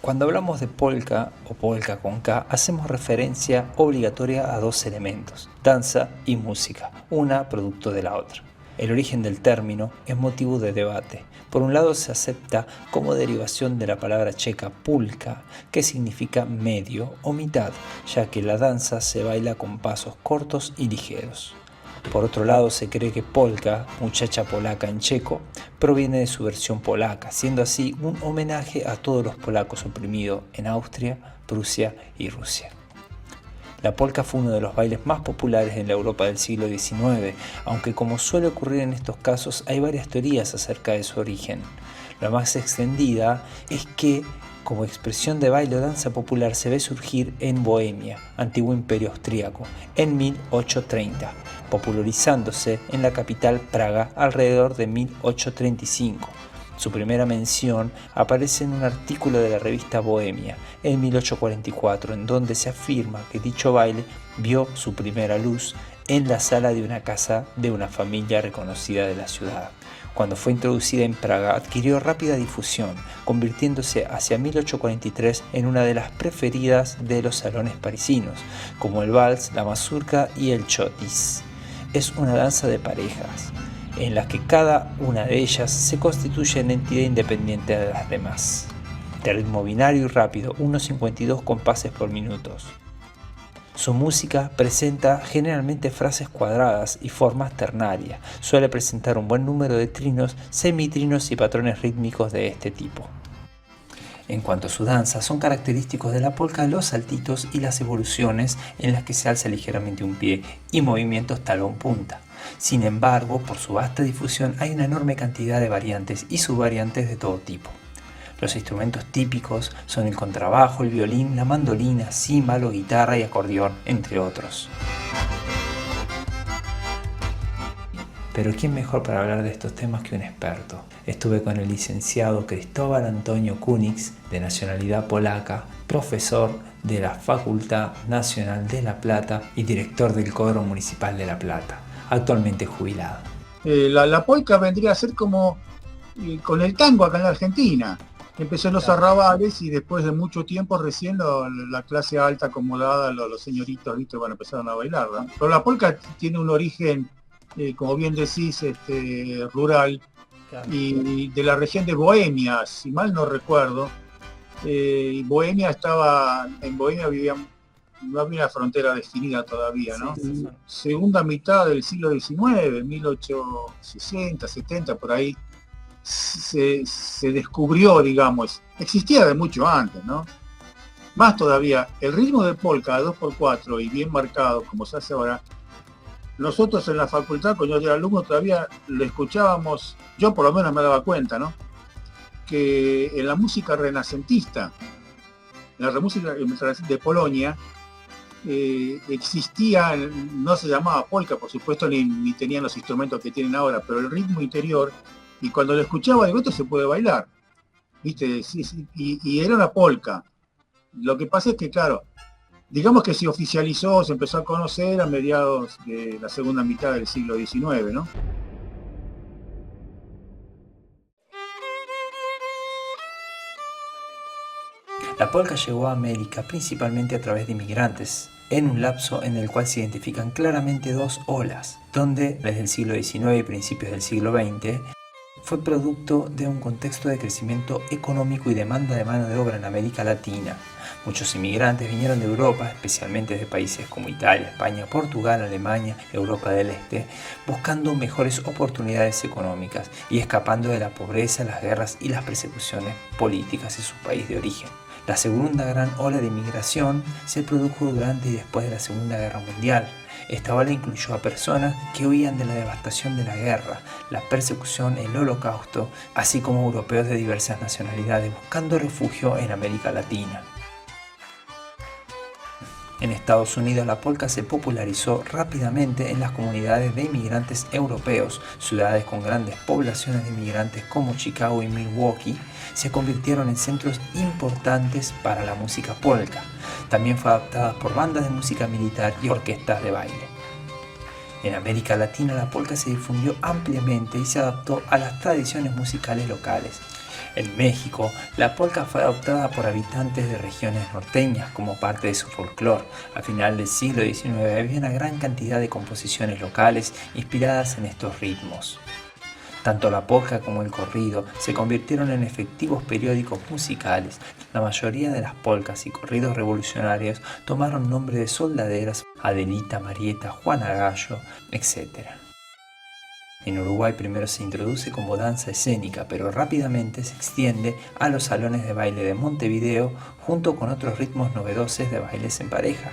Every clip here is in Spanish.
Cuando hablamos de polka o polka con K, hacemos referencia obligatoria a dos elementos, danza y música, una producto de la otra. El origen del término es motivo de debate. Por un lado se acepta como derivación de la palabra checa pulka, que significa medio o mitad, ya que la danza se baila con pasos cortos y ligeros. Por otro lado, se cree que polka, muchacha polaca en checo, proviene de su versión polaca, siendo así un homenaje a todos los polacos oprimidos en Austria, Prusia y Rusia. La polka fue uno de los bailes más populares en la Europa del siglo XIX, aunque como suele ocurrir en estos casos hay varias teorías acerca de su origen. La más extendida es que como expresión de baile o danza popular se ve surgir en Bohemia, antiguo imperio austríaco, en 1830, popularizándose en la capital Praga alrededor de 1835. Su primera mención aparece en un artículo de la revista Bohemia en 1844, en donde se afirma que dicho baile vio su primera luz en la sala de una casa de una familia reconocida de la ciudad. Cuando fue introducida en Praga, adquirió rápida difusión, convirtiéndose hacia 1843 en una de las preferidas de los salones parisinos, como el vals, la mazurka y el chotis. Es una danza de parejas, en la que cada una de ellas se constituye en entidad independiente de las demás. De ritmo binario y rápido, unos 52 compases por minuto. Su música presenta generalmente frases cuadradas y formas ternarias. Suele presentar un buen número de trinos, semitrinos y patrones rítmicos de este tipo. En cuanto a su danza, son característicos de la polka los saltitos y las evoluciones en las que se alza ligeramente un pie y movimientos talón-punta. Sin embargo, por su vasta difusión hay una enorme cantidad de variantes y subvariantes de todo tipo. Los instrumentos típicos son el contrabajo, el violín, la mandolina, címbalo, guitarra y acordeón, entre otros. Pero ¿quién mejor para hablar de estos temas que un experto? Estuve con el licenciado Cristóbal Antonio Kunix, de nacionalidad polaca, profesor de la Facultad Nacional de La Plata y director del Coro Municipal de La Plata, actualmente jubilado. La polka vendría a ser como con el tango acá en la Argentina. Empezó en los arrabales y después de mucho tiempo recién la clase alta acomodada, los señoritos, ¿viste? Bueno, empezaron a bailar, ¿no? Pero la polka tiene un origen, como bien decís, rural, claro, y de la región de Bohemia, si mal no recuerdo. En Bohemia no había una frontera definida todavía, ¿no? Sí. Segunda mitad del siglo XIX, 1860, 70, por ahí, se descubrió, digamos, existía de mucho antes, ¿no? Más todavía, el ritmo de polka 2x4 y bien marcado, como se hace ahora, nosotros en la facultad, cuando yo era alumno, todavía lo escuchábamos, yo por lo menos me daba cuenta, ¿no? Que en la música renacentista, en la música de Polonia, existía, no se llamaba polka, por supuesto, ni tenían los instrumentos que tienen ahora, pero el ritmo interior, y cuando lo escuchaba, digo, esto se puede bailar, ¿viste? Sí, y era una polka. Lo que pasa es que, claro, digamos que se oficializó, se empezó a conocer a mediados de la segunda mitad del siglo XIX, ¿no? La polka llegó a América principalmente a través de inmigrantes, en un lapso en el cual se identifican claramente dos olas, donde desde el siglo XIX y principios del siglo XX fue producto de un contexto de crecimiento económico y demanda de mano de obra en América Latina. Muchos inmigrantes vinieron de Europa, especialmente de países como Italia, España, Portugal, Alemania, Europa del Este, buscando mejores oportunidades económicas y escapando de la pobreza, las guerras y las persecuciones políticas en su país de origen. La segunda gran ola de inmigración se produjo durante y después de la Segunda Guerra Mundial. Esta ola incluyó a personas que huían de la devastación de la guerra, la persecución, el holocausto, así como europeos de diversas nacionalidades buscando refugio en América Latina. En Estados Unidos la polka se popularizó rápidamente en las comunidades de inmigrantes europeos. Ciudades con grandes poblaciones de inmigrantes como Chicago y Milwaukee se convirtieron en centros importantes para la música polka. También fue adaptada por bandas de música militar y orquestas de baile. En América Latina la polka se difundió ampliamente y se adaptó a las tradiciones musicales locales. En México, la polka fue adoptada por habitantes de regiones norteñas como parte de su folclore. A final del siglo XIX había una gran cantidad de composiciones locales inspiradas en estos ritmos. Tanto la polka como el corrido se convirtieron en efectivos periódicos musicales. La mayoría de las polcas y corridos revolucionarios tomaron nombre de soldaderas, Adelita, Marieta, Juana Gallo, etc. En Uruguay primero se introduce como danza escénica, pero rápidamente se extiende a los salones de baile de Montevideo junto con otros ritmos novedosos de bailes en pareja.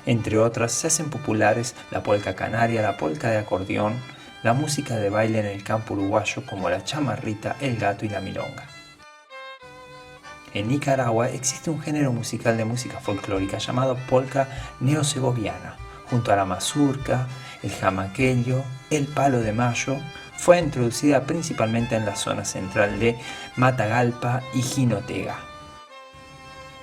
Entre otras se hacen populares la polca canaria, la polca de acordeón, la música de baile en el campo uruguayo como la chamarrita, el gato y la milonga. En Nicaragua existe un género musical de música folclórica llamado polca neosegoviana, junto a la mazurca, el jamaqueño, el palo de mayo. Fue introducida principalmente en la zona central de Matagalpa y Jinotega.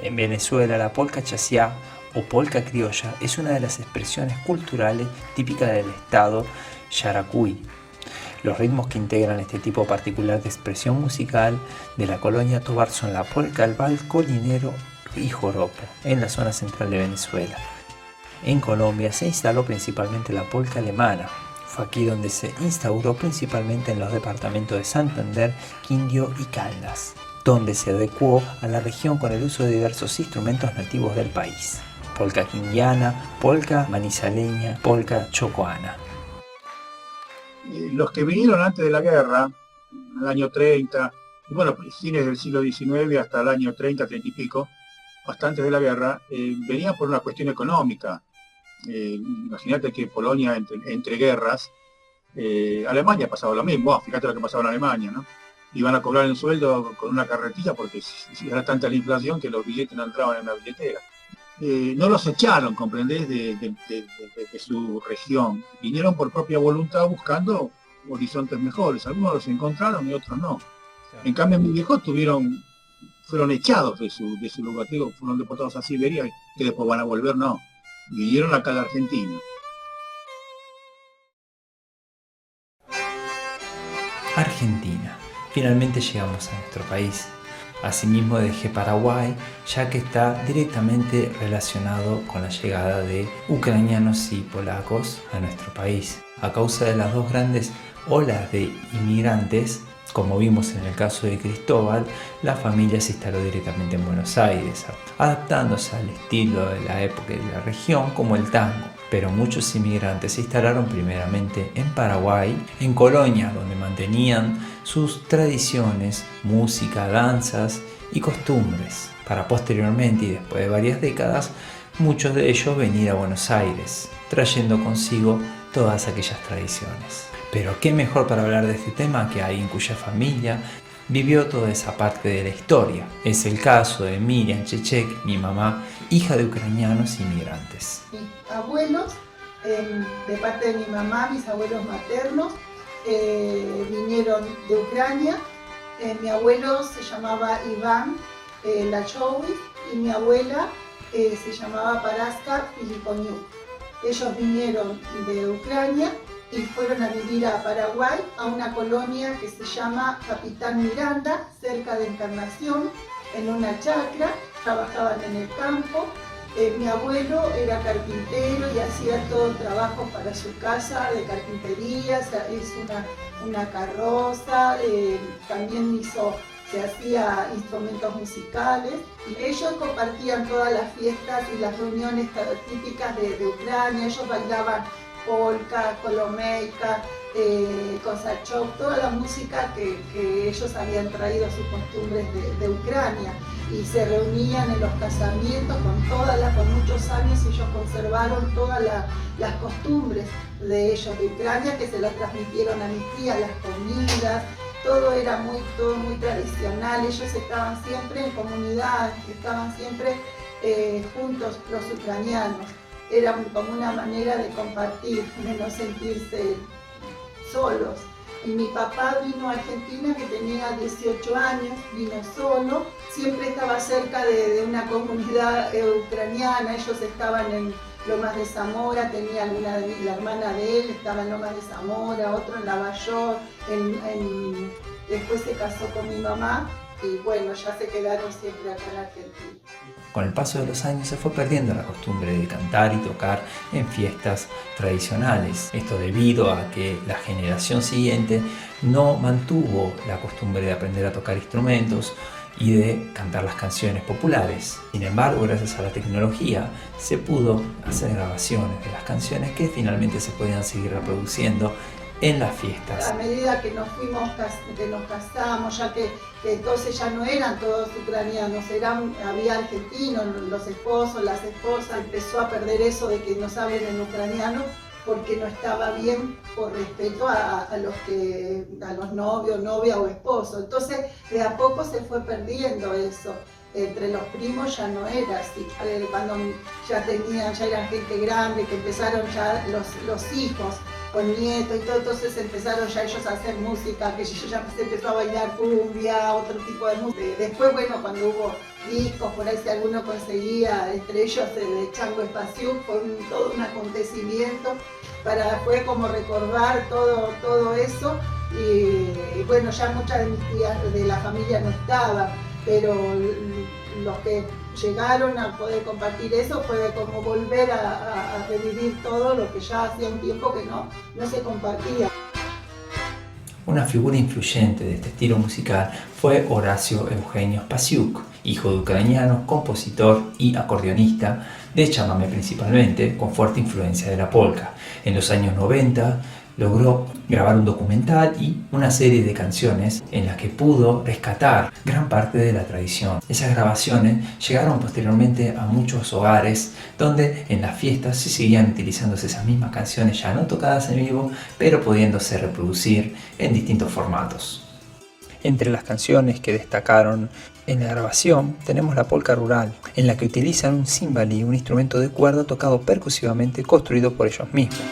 En Venezuela, la polca chaciá o polca criolla es una de las expresiones culturales típicas del estado Yaracuy. Los ritmos que integran este tipo particular de expresión musical de la colonia Tovar son la polca, el vals, colinero y joropo, en la zona central de Venezuela. En Colombia se instaló principalmente la polca alemana. Fue aquí donde se instauró principalmente en los departamentos de Santander, Quindío y Caldas, donde se adecuó a la región con el uso de diversos instrumentos nativos del país. Polca quindiana, polca manizaleña, polca chocoana. Los que vinieron antes de la guerra, en el año 30, y bueno, fines del siglo XIX hasta el año 30, 30 y pico, bastante de la guerra, venían por una cuestión económica. Imagínate que Polonia, entre guerras, Alemania pasaba lo mismo. Fíjate lo que pasaba en Alemania, ¿no? Iban a cobrar el sueldo con una carretilla porque era tanta la inflación que los billetes no entraban en la billetera. No los echaron, comprendés, de su región. Vinieron por propia voluntad buscando horizontes mejores. Algunos los encontraron y otros no. En cambio, mis viejos fueron echados de su lugar, fueron deportados a Siberia, que después van a volver, no. Vinieron acá a la Argentina. Argentina. Finalmente llegamos a nuestro país. Asimismo dejé Paraguay, ya que está directamente relacionado con la llegada de ucranianos y polacos a nuestro país. A causa de las dos grandes olas de inmigrantes, como vimos en el caso de Cristóbal, la familia se instaló directamente en Buenos Aires, adaptándose al estilo de la época y de la región como el tango. Pero muchos inmigrantes se instalaron primeramente en Paraguay, en colonias donde mantenían sus tradiciones, música, danzas y costumbres, para posteriormente y después de varias décadas, muchos de ellos venir a Buenos Aires, trayendo consigo todas aquellas tradiciones. Pero qué mejor para hablar de este tema que alguien cuya familia vivió toda esa parte de la historia. Es el caso de Miriam Chechek, mi mamá, hija de ucranianos inmigrantes. Mis abuelos, de parte de mi mamá, mis abuelos maternos, vinieron de Ucrania. Mi abuelo se llamaba Iván Lachowicz y mi abuela se llamaba Paraska Filiponiuk. Ellos vinieron de Ucrania y fueron a vivir a Paraguay, a una colonia que se llama Capitán Miranda, cerca de Encarnación, en una chacra. Trabajaban en el campo. Mi abuelo era carpintero y hacía todo trabajo para su casa de carpintería, hizo una carroza, también se hacía instrumentos musicales, y ellos compartían todas las fiestas y las reuniones típicas de Ucrania. Ellos bailaban polka, kolomeyka, kosachok, toda la música que ellos habían traído a sus costumbres de Ucrania, y se reunían en los casamientos con muchos años. Ellos conservaron todas las costumbres de ellos de Ucrania, que se las transmitieron a mis tías, las comidas, todo era todo muy tradicional. Ellos estaban siempre en comunidad, estaban siempre juntos los ucranianos. Era como una manera de compartir, de no sentirse solos. Y mi papá vino a Argentina, que tenía 18 años, vino solo, siempre estaba cerca de una comunidad ucraniana. Ellos estaban en Lomas de Zamora, tenía la hermana de él, estaba en Lomas de Zamora, otro en Lavallol, después se casó con mi mamá y bueno, ya se quedaron siempre acá en Argentina. Con el paso de los años se fue perdiendo la costumbre de cantar y tocar en fiestas tradicionales. Esto debido a que la generación siguiente no mantuvo la costumbre de aprender a tocar instrumentos y de cantar las canciones populares. Sin embargo, gracias a la tecnología se pudo hacer grabaciones de las canciones que finalmente se podían seguir reproduciendo en las fiestas. A medida que nos casamos, ya que entonces ya no eran todos ucranianos, había argentinos, los esposos, las esposas, empezó a perder eso de que nos hablen en ucraniano porque no estaba bien por respeto a los novios, novia o esposos. Entonces de a poco se fue perdiendo eso. Entre los primos ya no era así. Cuando ya eran gente grande, que empezaron ya los hijos con nietos y todo, entonces empezaron ya ellos a hacer música, que yo ya se empezó a bailar cumbia, otro tipo de música. Después, bueno, cuando hubo discos, por ahí si alguno conseguía, entre ellos el de Chango Spasiuk, fue todo un acontecimiento, fue como recordar todo eso, y bueno, ya muchas de mis tías de la familia no estaban, pero los que llegaron a poder compartir eso fue como volver a revivir todo lo que ya hacía un tiempo que no se compartía. Una figura influyente de este estilo musical fue Horacio Eugenio Spasiuk, hijo de ucraniano, compositor y acordeonista de chamamé principalmente, con fuerte influencia de la polka. En los años 90 logró grabar un documental y una serie de canciones en las que pudo rescatar gran parte de la tradición. Esas grabaciones llegaron posteriormente a muchos hogares donde en las fiestas se seguían utilizando esas mismas canciones ya no tocadas en vivo, pero pudiéndose reproducir en distintos formatos. Entre las canciones que destacaron en la grabación tenemos la polka rural, en la que utilizan un címbali, un instrumento de cuerda tocado percusivamente construido por ellos mismos.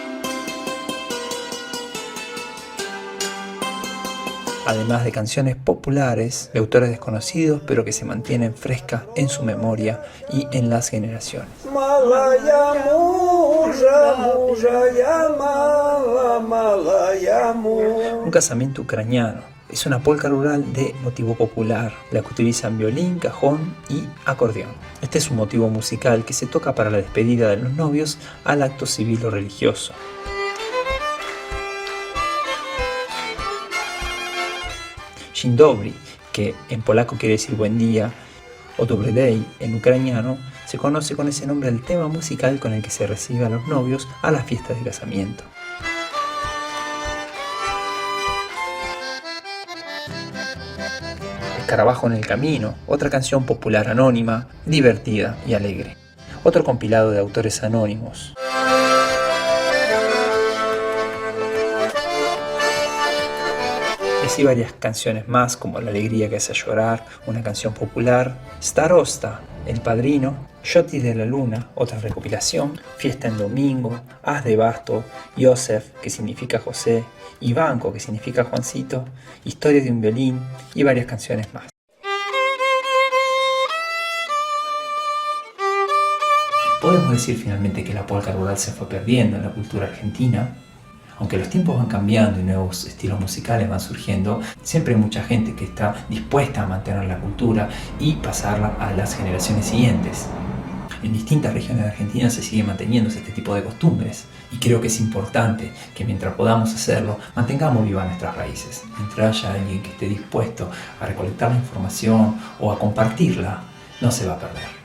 Además de canciones populares de autores desconocidos, pero que se mantienen frescas en su memoria y en las generaciones. Un casamiento ucraniano es una polka rural de motivo popular, la que utilizan violín, cajón y acordeón. Este es un motivo musical que se toca para la despedida de los novios al acto civil o religioso. Dzień dobry, que en polaco quiere decir buen día, o Dobry Day en ucraniano, se conoce con ese nombre al tema musical con el que se recibe a los novios a las fiestas de casamiento. Escarabajo en el camino, otra canción popular anónima, divertida y alegre. Otro compilado de autores anónimos. Y varias canciones más como La alegría que hace llorar, una canción popular, Starosta, El padrino, Yoti de la luna, otra recopilación, Fiesta en domingo, Haz de basto, Yosef, que significa José, Ivanko, que significa Juancito, Historia de un violín y varias canciones más. Podemos decir finalmente que la polka rural se fue perdiendo en la cultura argentina. Aunque los tiempos van cambiando y nuevos estilos musicales van surgiendo, siempre hay mucha gente que está dispuesta a mantener la cultura y pasarla a las generaciones siguientes. En distintas regiones de Argentina se sigue manteniendo este tipo de costumbres y creo que es importante que mientras podamos hacerlo, mantengamos vivas nuestras raíces. Mientras haya alguien que esté dispuesto a recolectar la información o a compartirla, no se va a perder.